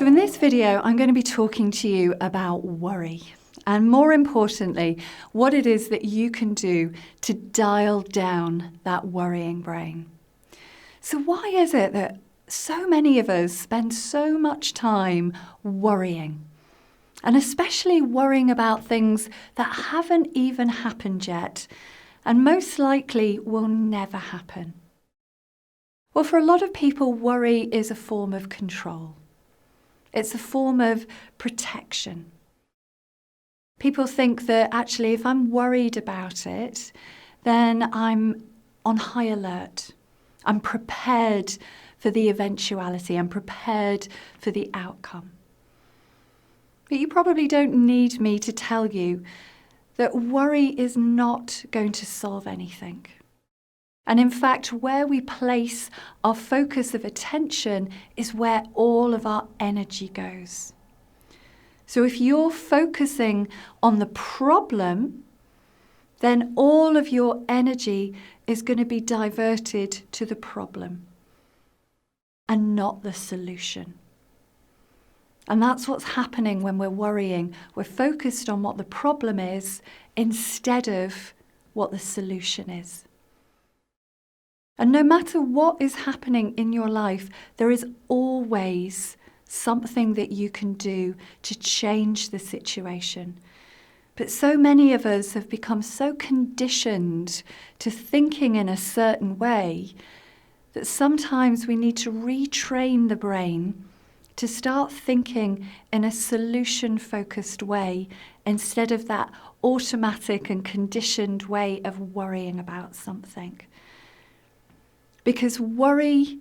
So in this video, I'm going to be talking to you about worry, and more importantly, what it is that you can do to dial down that worrying brain. So why is it that so many of us spend so much time worrying? And especially worrying about things that haven't even happened yet, and most likely will never happen. Well, for a lot of people, worry is a form of control. It's a form of protection. People think that actually if I'm worried about it, then I'm on high alert. I'm prepared for the eventuality. I'm prepared for the outcome. But you probably don't need me to tell you that worry is not going to solve anything. And in fact, where we place our focus of attention is where all of our energy goes. So if you're focusing on the problem, then all of your energy is going to be diverted to the problem and not the solution. And that's what's happening when we're worrying. We're focused on what the problem is instead of what the solution is. And no matter what is happening in your life, there is always something that you can do to change the situation. But so many of us have become so conditioned to thinking in a certain way that sometimes we need to retrain the brain to start thinking in a solution-focused way instead of that automatic and conditioned way of worrying about something. Because worry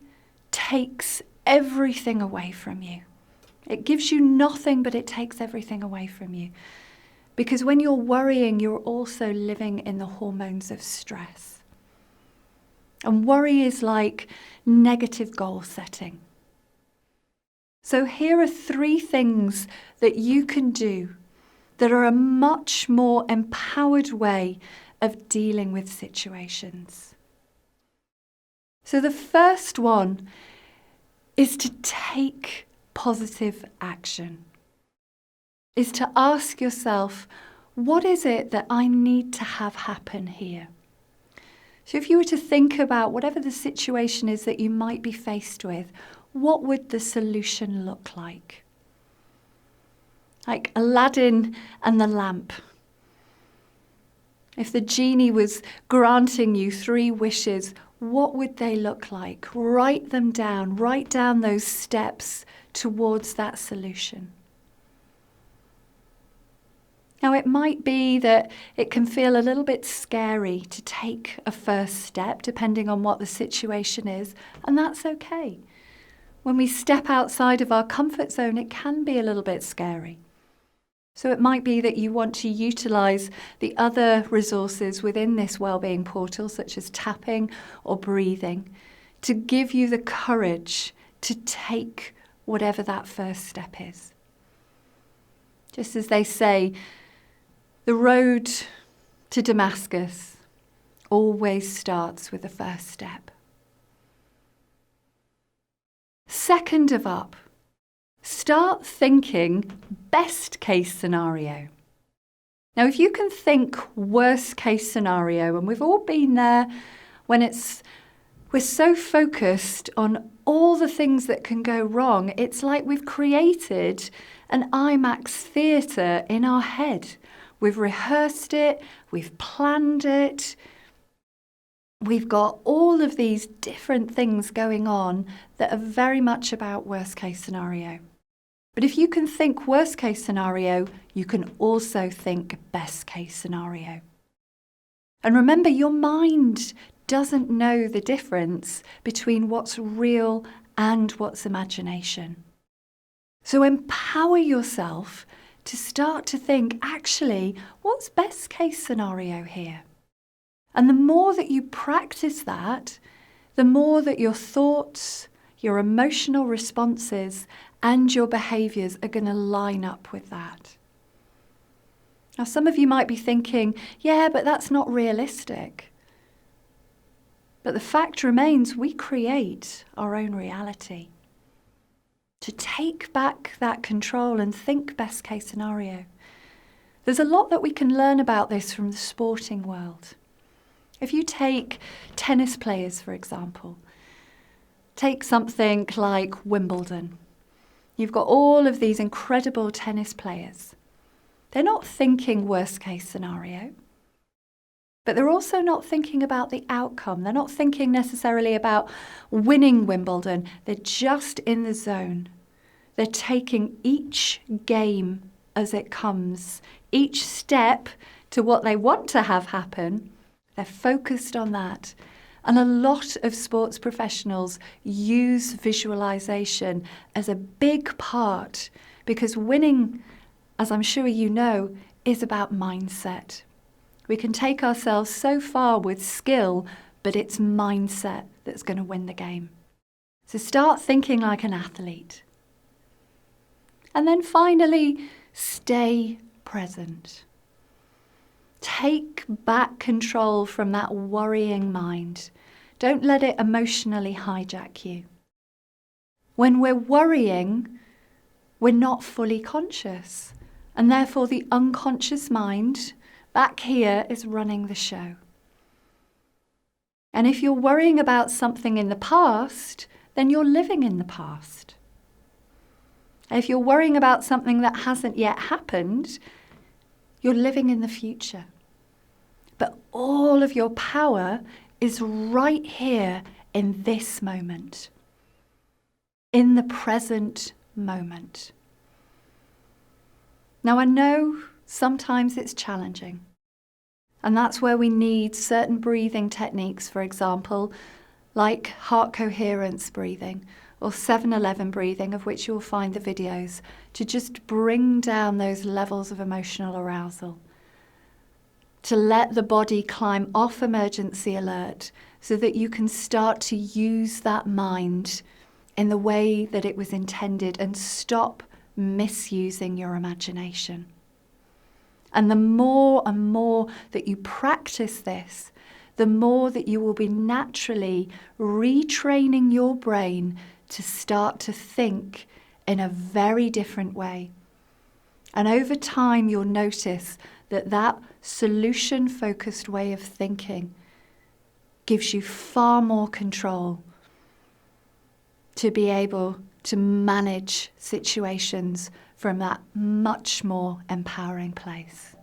takes everything away from you. It gives you nothing, but it takes everything away from you. Because when you're worrying, you're also living in the hormones of stress. And worry is like negative goal setting. So here are 3 things that you can do that are a much more empowered way of dealing with situations. So the first one is to take positive action. Is to ask yourself, what is it that I need to have happen here? So if you were to think about whatever the situation is that you might be faced with, what would the solution look like? Like Aladdin and the lamp. If the genie was granting you 3 wishes, what would they look like? Write them down. Write down those steps towards that solution. Now, it might be that it can feel a little bit scary to take a first step, depending on what the situation is, and that's okay. When we step outside of our comfort zone, it can be a little bit scary. So it might be that you want to utilize the other resources within this wellbeing portal, such as tapping or breathing, to give you the courage to take whatever that first step is. Just as they say, the road to Damascus always starts with the first step. Second of up, start thinking best case scenario. Now, if you can think worst case scenario, and we've all been there when we're so focused on all the things that can go wrong, it's like we've created an IMAX theatre in our head. We've rehearsed it, we've planned it, we've got all of these different things going on that are very much about worst case scenario. But if you can think worst case scenario, you can also think best case scenario. And remember, your mind doesn't know the difference between what's real and what's imagination. So empower yourself to start to think, actually, what's best case scenario here? And the more that you practice that, the more that your thoughts, your emotional responses, and your behaviours are going to line up with that. Now, some of you might be thinking, yeah, but that's not realistic. But the fact remains, we create our own reality. to take back that control and think best case scenario. There's a lot that we can learn about this from the sporting world. If you take tennis players, for example, take something like Wimbledon. You've got all of these incredible tennis players. They're not thinking worst case scenario, but they're also not thinking about the outcome. They're not thinking necessarily about winning Wimbledon. They're just in the zone. They're taking each game as it comes, each step to what they want to have happen. They're focused on that. And a lot of sports professionals use visualization as a big part because winning, as I'm sure you know, is about mindset. We can take ourselves so far with skill, but it's mindset that's going to win the game. So start thinking like an athlete. And then finally, stay present. Take back control from that worrying mind. Don't let it emotionally hijack you. When we're worrying, we're not fully conscious, and therefore the unconscious mind back here is running the show. And if you're worrying about something in the past, then you're living in the past. If you're worrying about something that hasn't yet happened, you're living in the future. But all of your power is right here in this moment, in the present moment. Now, I know sometimes it's challenging, and that's where we need certain breathing techniques, for example, like heart coherence breathing or 7-11 breathing, of which you'll find the videos, to just bring down those levels of emotional arousal, to let the body climb off emergency alert so that you can start to use that mind in the way that it was intended and stop misusing your imagination. And the more and more that you practice this, the more that you will be naturally retraining your brain to start to think in a very different way. And over time, you'll notice that that solution-focused way of thinking gives you far more control to be able to manage situations from that much more empowering place.